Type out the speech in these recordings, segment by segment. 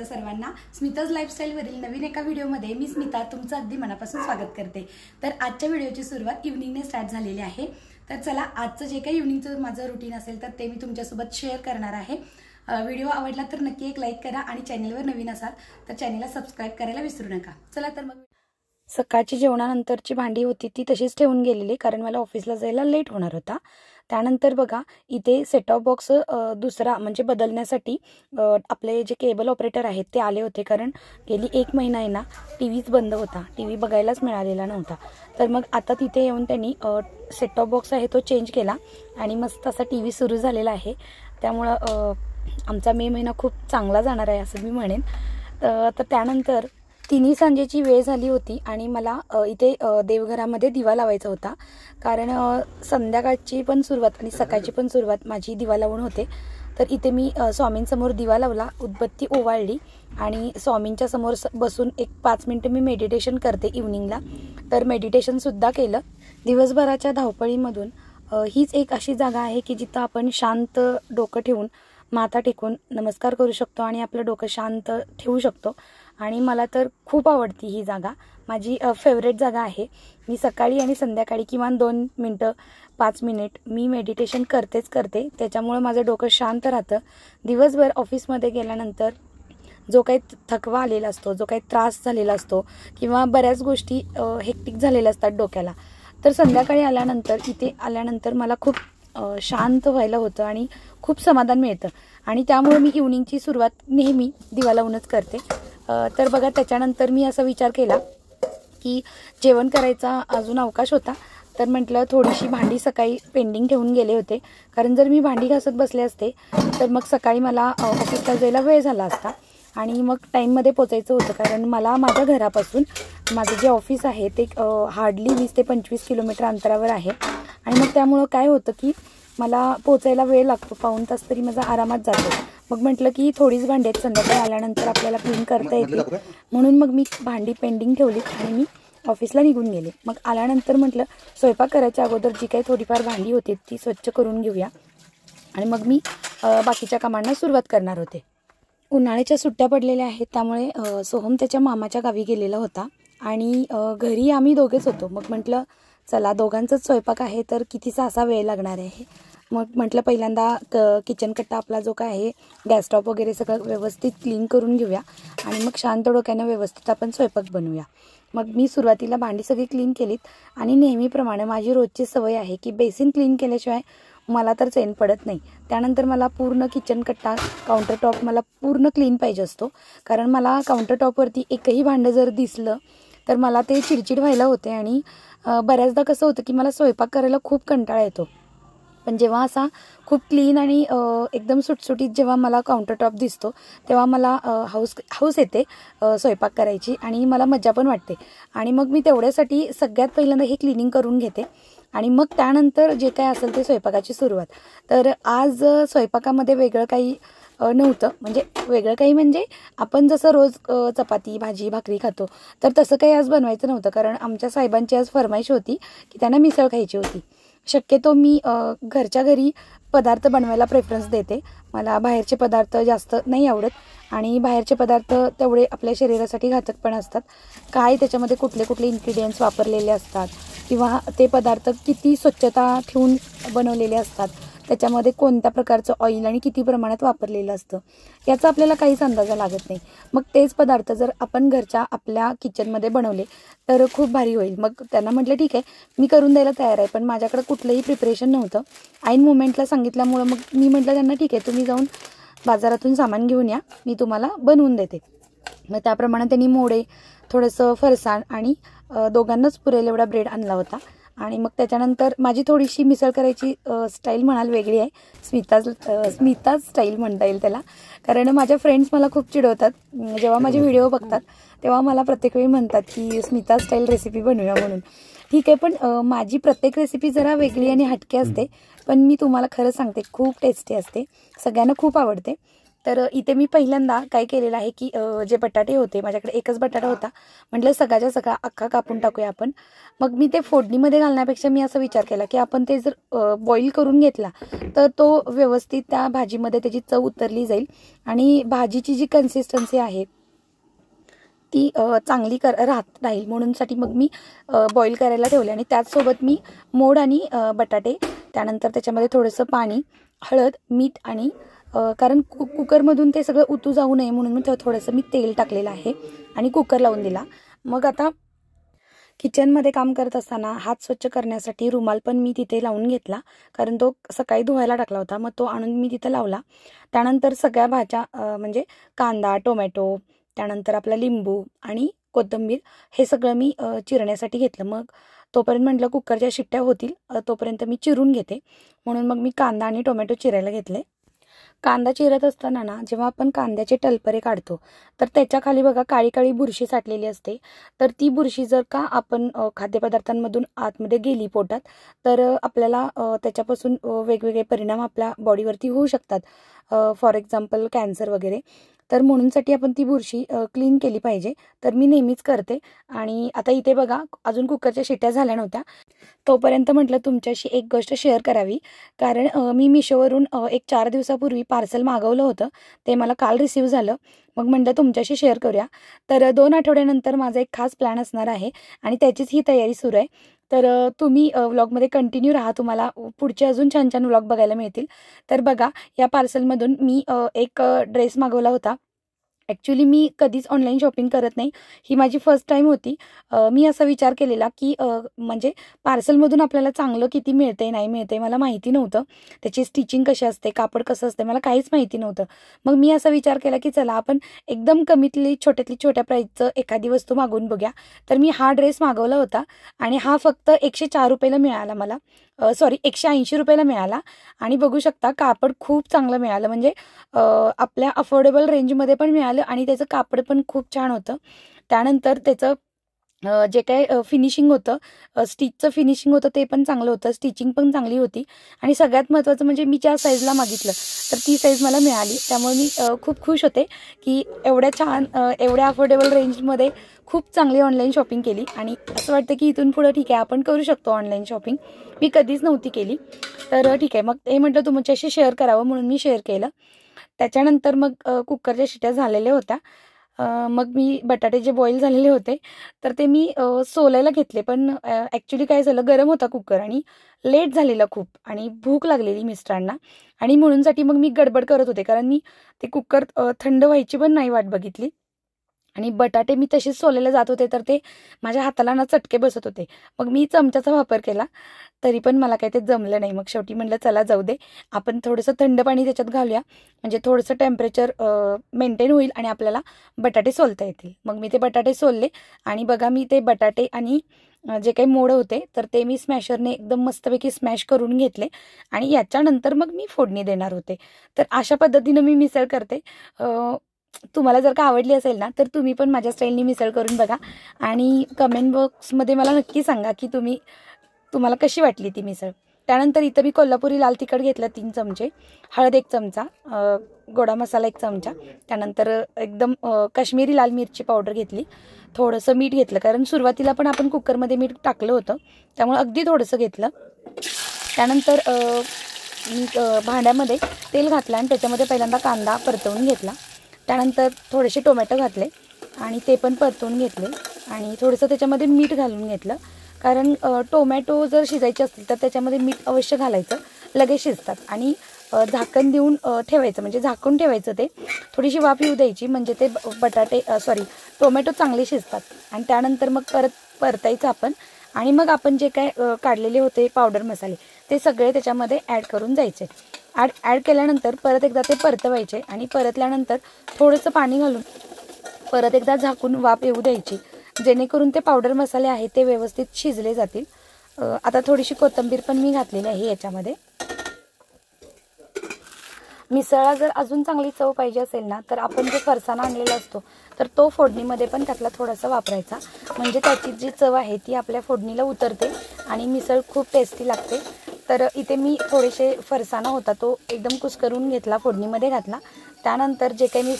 करते सर्वांना स्मिताज लाईफस्टाईलवरील नवीन एका व्हिडिओमध्ये मी स्मिता तुमचं अगदी मनापासून स्वागत करते। तर आजच्या व्हिडिओची सुरुवात इव्हनिंगने स्टार्ट झालेली आहे। तर चला आजचं जे काही इव्हनिंगचं माझं रुटीन असेल तर ते मी तुमच्यासोबत शेअर करणार आहे। व्हिडिओ आवडला तर नक्की एक लाईक करा आणि चॅनलवर नवीन असाल तर चॅनलला सबस्क्राइब करायला विसरू नका। चला तर मग सकाळची जेवणानंतरची भांडी होती ती तशीच ठेवून गेलेली कारण मला ऑफिसला जायला लेट होणार होता। त्यानंतर बघा इथे सेट टॉप बॉक्स दुसरा म्हणजे बदलण्यासाठी आपले जे केबल ऑपरेटर आहेत ते आले होते कारण गेली 1 महिना आहे ना टीव्हीच बंद होता, टीव्ही बघायलाच मिळालेला नव्हता। तर मग आता तिथे येऊन त्यांनी सेट टॉप बॉक्स आहे तो चेंज केला आणि मस्त असा टीव्ही सुरू झालेला आहे। त्यामुळे आमचा मे महिना खूप चांगला जाणार आहे असं मी म्हणेन। तर त्यानंतर 3 सांजेची वेळ झाली होती आणि मला इथे देवघरामध्ये दिवा लावायचा होता कारण संध्याकाळची पण सुरुवात आणि सकाळची पण सुरुवात माझी दिवा लावून होते। तर इथे मी स्वामींसमोर दिवा लावला, उदबत्ती ओवाळली आणि स्वामींच्या समोर बसून एक 5 मिनिटं मी मेडिटेशन करते इव्हनिंगला। तर मेडिटेशनसुद्धा केलं। दिवसभराच्या धावपळीमधून हीच एक अशी जागा आहे की जिथं आपण शांत डोकं ठेवून माथा टेकून नमस्कार करू शकतो आणि आपलं डोकं शांत ठेवू शकतो आणि मला तर खूप आवडती ही जागा, माझी फेवरेट जागा आहे। मी सकाळी आणि संध्याकाळी किमान 2 मिनिटं 5 मिनिट मी मेडिटेशन करते। त्याच्यामुळे माझं डोकं शांत राहतं। दिवसभर ऑफिसमध्ये गेल्यानंतर जो काही थकवा आलेला असतो, जो काही त्रास झालेला असतो किंवा बऱ्याच गोष्टी हेक्टिक झालेल्या असतात डोक्याला, तर संध्याकाळी आल्यानंतर इथे आल्यानंतर मला खूप शांत व्हायला होतं आणि खूप समाधान मिळतं आणि त्यामुळे मी इव्हनिंगची सुरुवात नेहमी दिवा लावूनच करते। तर बघा त्याच्यानंतर मी असा विचार केला की जेवण करायचा अजून अवकाश होता, तर म्हटलं थोडीशी भांडी सकाळी पेंडिंग ठेवून गेले होते कारण जर मी भांडी घासत बसले असते तर मग सकाळी मला ऑफिसला जायला वेळ झाला असता आणि मग टाईममध्ये पोचायचं होतं कारण मला माझ्या घरापासून माझं जे ऑफिस आहे ते हार्डली 20 ते 25 किलोमीटर अंतरावर आहे आणि मग त्यामुळं काय होतं की मला पोचायला वेळ लागतो, पाऊण तास तरी माझा आरामात जातो। मग म्हटलं की थोडीच भांडी आहेत, संध्याकाळी आल्यानंतर आपल्याला क्लीन करता येते, म्हणून मग मी भांडी पेंडिंग ठेवली आणि मी ऑफिसला निघून गेले। मग आल्यानंतर म्हटलं स्वयंपाक करायच्या अगोदर जी काही थोडीफार भांडी होती ती स्वच्छ करून घेऊया आणि मग मी बाकीच्या कामांना सुरुवात करणार होते। उन्हाळ्याच्या सुट्ट्या पडलेल्या आहेत त्यामुळे सोहम त्याच्या मामाच्या गावी गेलेला होता आणि घरी आम्ही दोघेच होतो। मग म्हटलं चला दोघांचाच स्वयंपाक आहे तर कितीसा असा वेळ लागणार आहे। मग म्हटलं पहिल्यांदा किचन कट्टा आपला जो काय आहे गॅस स्टॉप वगैरे सगळं व्यवस्थित क्लीन करून घेऊया आणि मग शांत डोक्यानं व्यवस्थित आपण स्वयंपाक बनवूया। मग मी सुरुवातीला भांडी सगळी क्लीन केलीत आणि नेहमीप्रमाणे माझी रोजची सवय आहे की बेसिन क्लीन केल्याशिवाय मला तर चैन पडत नाही। त्यानंतर मला पूर्ण किचन कट्टा काउंटर टॉप मला पूर्ण क्लीन पाहिजे असतो कारण मला काउंटर टॉपवरती एकही भांडं जर दिसलं तर मला ते चिडचिड व्हायला होते आणि बऱ्याचदा कसं होतं की मला स्वयंपाक करायला खूप कंटाळा येतो, पण जेव्हा असा खूप क्लीन आणि एकदम सुटसुटीत जेव्हा मला काउंटर टॉप दिसतो तेव्हा मला हौस येते स्वयंपाक करायची आणि मला मजा पण वाटते आणि मग मी तेवढ्यासाठी सगळ्यात पहिल्यांदा हे क्लिनिंग करून घेते आणि मग त्यानंतर जे काय असेल ते स्वयंपाकाची सुरुवात। तर आज स्वयंपाकामध्ये वेगळं काही नव्हतं, म्हणजे वेगळं काही म्हणजे आपण जसं रोज चपाती भाजी भाकरी खातो तर तसं काही आज बनवायचं नव्हतं कारण आमच्या साहेबांची आज फरमाईश होती की त्यांना मिसळ खायची होती। शक्यतो मी घरच्या घरी पदार्थ बनवायला प्रेफरन्स देते, मला बाहेरचे पदार्थ जास्त नाही आवडत आणि बाहेरचे पदार्थ तेवढे आपल्या शरीरासाठी घातक पण असतात। काय त्याच्यामध्ये कुठले इन्ग्रेडियंट्स वापरलेले असतात किंवा ते पदार्थ किती स्वच्छता ठेवून बनवलेले असतात, त्याच्यामध्ये कोणत्या प्रकारचं ऑइल आणि किती प्रमाणात वापरलेलं असतं याचा आपल्याला काहीच अंदाजा लागत नाही। मग तेच पदार्थ जर आपण घरच्या आपल्या किचनमध्ये बनवले तर खूप भारी होईल। मग त्यांना म्हटलं ठीक आहे मी करून द्यायला तयार आहे, पण माझ्याकडे कुठलंही प्रिपरेशन नव्हतं। ऐन मुमेंटला सांगितल्यामुळं मग मी म्हटलं त्यांना ठीक आहे तुम्ही जाऊन बाजारातून सामान घेऊन या, मी तुम्हाला बनवून देते। मग त्याप्रमाणे त्यांनी मोडे, थोडंसं फरसाण आणि दोघांनाच पुरेल एवढा ब्रेड आणला होता आणि मग त्याच्यानंतर माझी थोडीशी मिसळ करायची स्टाईल म्हणाल वेगळी आहे, स्मिताज स्टाईल म्हणता येईल त्याला, कारण माझ्या फ्रेंड्स मला खूप चिडवतात जेव्हा माझे व्हिडिओ बघतात तेव्हा मला प्रत्येक वेळी म्हणतात की स्मिताज स्टाईल रेसिपी बनवूया म्हणून। ठीक आहे, पण माझी प्रत्येक रेसिपी जरा वेगळी आणि हटके असते, पण मी तुम्हाला खरं सांगते खूप टेस्टी असते, सगळ्यांना खूप आवडते। तर इथे मी पहिल्यांदा काय केलेलं आहे की जे बटाटे होते, माझ्याकडे एकच बटाटा होता, म्हटलं सगळ्याच्या सगळा अख्खा कापून टाकूया आपण. मग मी ते फोडणीमध्ये घालण्यापेक्षा मी असा विचार केला की आपण ते जर बॉईल करून घेतला तर तो व्यवस्थित त्या भाजीमध्ये त्याची चव उतरली जाईल आणि भाजीची जी कन्सिस्टन्सी आहे ती चांगली राहील म्हणूनसाठी मग मी बॉईल करायला ठेवले. आणि त्याचसोबत मी मोड आणि बटाटे, त्यानंतर त्याच्यामध्ये थोडंसं पाणी, हळद, मीठ आणि कारण कुकरमधून ते सगळं उतू जाऊ नये म्हणून मी थोडंसं मी तेल टाकलेलं आहे आणि कुकर लावून दिला. मग आता किचनमध्ये काम करत असताना हात स्वच्छ करण्यासाठी रुमाल पण मी तिथे लावून घेतला, कारण तो सकाळी धुवायला टाकला होता. मग तो आणून मी तिथं लावला. त्यानंतर सगळ्या भाज्या म्हणजे कांदा, टोमॅटो, त्यानंतर आपला लिंबू आणि कोथिंबीर हे सगळं मी चिरण्यासाठी घेतलं. मग तोपर्यंत म्हटलं कुकरच्या शिट्ट्या होतील तोपर्यंत मी चिरून घेते, म्हणून मग मी कांदा आणि टोमॅटो चिरायला घेतले. कांदा चिरत असताना ना, जेव्हा आपण कांद्याचे टलपरे काढतो तर त्याच्या खाली बघा काळी काळी बुरशी साठलेली असते. तर ती बुरशी जर का आपण खाद्यपदार्थांमधून आतमध्ये गेली पोटात तर आपल्याला त्याच्यापासून वेगवेगळे परिणाम आपल्या बॉडीवरती होऊ शकतात, फॉर एक्झाम्पल कॅन्सर वगैरे. तर म्हणूनसाठी आपण ती बुरशी क्लीन केली पाहिजे. तर मी नेहमीच करते. आणि आता इथे बघा अजून कुकरच्या शिट्ट्या झाल्या नव्हत्या, तोपर्यंत म्हटलं तुमच्याशी एक गोष्ट शेअर करावी. कारण मी मिशोवरून एक 4 दिवसापूर्वी पार्सल मागवलं होतं, ते मला काल रिसीव्ह झालं. मग म्हटलं तुमच्याशी शेअर करूया. तर 2 आठवड्यानंतर माझा एक खास प्लॅन असणार आहे आणि त्याचीच ही तयारी सुरू आहे. तर तुम्ही व्लॉगमध्ये कंटिन्यू राहा, तुम्हाला पुढचे अजून छान छान व्लॉग बघायला मिळतील. तर बघा या पार्सलमधून मी एक ड्रेस मागवला होता. ॲक्च्युली मी कधीच ऑनलाईन शॉपिंग करत नाही, ही माझी फर्स्ट टाईम होती. मी असा विचार केलेला की म्हणजे पार्सलमधून आपल्याला चांगलं किती मिळते नाही मिळते मला माहिती नव्हतं, त्याची स्टिचिंग कशी असते, कापड कसं असते मला काहीच माहिती नव्हतं. मग मी असा विचार केला की चला आपण एकदम कमीतली छोट्या प्राईजचं एखादी वस्तू मागवून बघूया. तर मी हा ड्रेस मागवला होता आणि हा फक्त 104 रुपयाला मिळाला मला, सॉरी 180 रुपयाला मिळाला. आणि बघू शकता कापड खूप चांगलं मिळालं, म्हणजे आपल्या अफोर्डेबल रेंजमध्ये पण मिळालं आणि त्याचं कापड पण खूप छान होतं. त्यानंतर त्याचं जे काय फिनिशिंग होतं, स्टिचचं फिनिशिंग होतं ते पण चांगलं होतं, स्टिचिंग पण चांगली होती. आणि सगळ्यात महत्त्वाचं म्हणजे मी ज्या साईजला मागितलं तर ती साईज मला मिळाली. त्यामुळे मी खूप खुश होते की एवढ्या छान एवढ्या अफोर्डेबल रेंजमध्ये खूप चांगली ऑनलाईन शॉपिंग केली. आणि असं वाटतं की इथून पुढं ठीक आहे आपण करू शकतो ऑनलाईन शॉपिंग, मी कधीच नव्हती केली. तर ठीक आहे, मग हे म्हटलं तुमच्याशी शेअर करावं म्हणून मी शेअर केलं. त्याच्यानंतर मग कुकरच्या शिट्ट्या झालेल्या होत्या. मग मी बटाटे जे बॉईल झालेले होते तर ते मी सोलायला घेतले, पण ॲक्च्युली काय झालं गरम होता कुकर आणि लेट झालेला खूप आणि भूक लागलेली मिस्टरांना. आणि म्हणूनसाठी मग मी गडबड करत होते, कारण मी ते कुकर थंड व्हायची पण नाही वाट बघितली. आणि बटाटे मी तसेच सोलायला जात होते तर ते माझ्या हाताला ना चटके बसत होते. मग मी चमच्याचा वापर केला तरी पण मला काही ते जमलं नाही. मग शेवटी म्हटलं चला जाऊ दे, आपण थोडंसं थंड पाणी त्याच्यात घालूया, म्हणजे थोडंसं टेम्परेचर मेंटेन होईल आणि आपल्याला बटाटे सोलता येतील. मग मी ते बटाटे सोलले आणि बघा मी ते बटाटे आणि जे काही मोड होते तर ते मी स्मॅशरने एकदम मस्तपैकी स्मॅश करून घेतले आणि याच्यानंतर मग मी फोडणी देणार होते. तर अशा पद्धतीनं मी मिसळ करते. तुम्हाला जर का आवडली असेल ना तर तुम्ही पण माझ्या स्टाईलनी मिसळ करून बघा आणि कमेंट बॉक्समध्ये मला नक्की सांगा की तुम्हाला कशी वाटली ती मिसळ. त्यानंतर इथं मी कोल्हापुरी लाल तिखट घेतलं 3 चमचे, हळद 1 चमचा, गोडा मसाला 1 चमचा, त्यानंतर एकदम काश्मीरी लाल मिरची पावडर घेतली, थोडंसं मीठ घेतलं कारण सुरुवातीला पण आपण कुकरमध्ये मीठ टाकलं होतं त्यामुळे अगदी थोडंसं घेतलं. त्यानंतर मी भांड्यामध्ये तेल घातलं आणि त्याच्यामध्ये पहिल्यांदा कांदा परतवून घेतला. त्यानंतर थोडेसे टोमॅटो घातले आणि ते पण परतवून घेतले आणि थोडंसं त्याच्यामध्ये मीठ घालून घेतलं, कारण टोमॅटो जर शिजायचे असतील तर त्याच्यामध्ये मीठ अवश्य घालायचं, लगेच शिजतात. आणि झाकण देऊन ठेवायचं, म्हणजे झाकून ठेवायचं, ते थोडीशी वाफ येऊ द्यायची म्हणजे ते टोमॅटो चांगले शिजतात. आणि त्यानंतर मग परतायचं आपण आणि मग आपण जे काय काढलेले होते पावडर मसाले ते सगळे त्याच्यामध्ये ॲड करून जायचे. ॲड केल्यानंतर परत एकदा ते परतवायचे आणि परतल्यानंतर थोडंसं पाणी घालून परत एकदा झाकून वाफ येऊ द्यायची, जेणेकरून ते पावडर मसाले आहेत ते व्यवस्थित शिजले जातील. आता थोडीशी कोथिंबीर पण मी घातलेली आहे याच्यामध्ये. मिसळला जर अजून चांगली चव पाहिजे असेल ना तर आपण जे फरसाणा आणलेला असतो तर तो फोडणीमध्ये पण त्यातला थोडासा वापरायचा, म्हणजे त्याची जी चव आहे ती आपल्या फोडणीला उतरते आणि मिसळ खूप टेस्टी लागते. तर इथे मी थोडेसे फरसाणा होता तो एकदम कुस्करून घेतला, फोडणीमध्ये घातला, त्यानंतर जे काही मी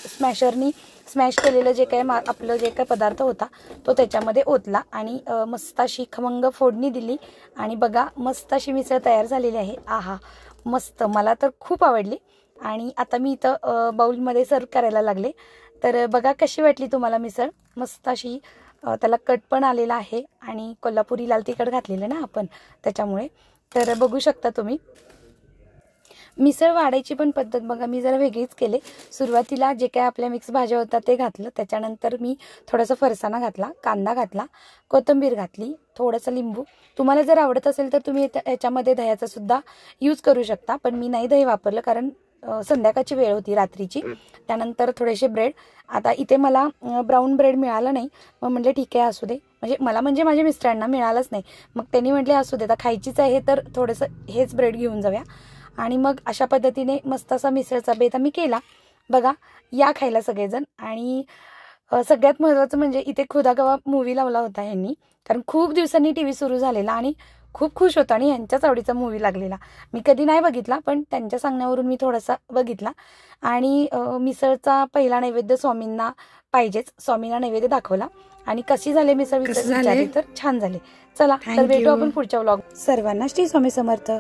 स्मॅशरनी स्मॅश केलेलं जे काही आपलं जे काही पदार्थ होता तो त्याच्यामध्ये ओतला आणि मस्त अशी खमंग फोडणी दिली आणि बघा मस्त अशी मिसळ तयार झालेली आहे. आहा मस्त, मला तर खूप आवडली. आणि आता मी इथं बाउलमध्ये सर्व करायला लागले. तर बघा कशी वाटली तुम्हाला मिसळ. मस्त अशी त्याला कट पण आलेला आहे आणि कोल्हापुरी लाल तिखट घातलेलं ना आपण त्याच्यामुळे. तर बघू शकता तुम्ही. मिसळ वाढायची पण पद्धत बघा मी जरा वेगळीच केले. सुरुवातीला जे काय आपल्या मिक्स भाज्या होत्या ते घातलं, त्याच्यानंतर मी थोडासा फरसाणा घातला, कांदा घातला, कोथिंबीर घातली, थोडंसं लिंबू. तुम्हाला जर आवडत असेल तर तुम्ही याच्यामध्ये दह्याचा सुद्धा यूज करू शकता, पण मी नाही दही वापरलं कारण संध्याकाळची वेळ होती, रात्रीची. त्यानंतर थोडेसे ब्रेड. आता इथे मला ब्राऊन ब्रेड मिळाला नाही, मग म्हटले ठीक आहे असू दे. मला म्हणजे माझ्या मिस्टरांना मिळालंच नाही, मग त्यांनी म्हटले असू दे आता खायचीच आहे तर थोडंसं हेच ब्रेड घेऊन जाऊया. आणि मग अशा पद्धतीने मस्त असा मिसळचा बेत आम्ही केला. बघा या खायला सगळेजण. आणि सगळ्यात महत्त्वाचं म्हणजे इथे खुदा गवा मूवी लावला होता ह्यांनी, कारण खूप दिवसांनी टी व्ही सुरू झालेला आणि खूप खुश होता आणि यांच्याच आवडीचा मूवी लागलेला. मी कधी नाही बघितला, पण त्यांच्या सांगण्यावरून मी थोडासा बघितला. आणि मिसळचा पहिला नैवेद्य स्वामींना पाहिजेच, स्वामींना नैवेद्य दाखवला. आणि कशी झाली मिसळ विचारली तर छान झाले. चला तर भेटू आपण पुढच्या व्लॉग. सर्वांना श्री स्वामी समर्थ.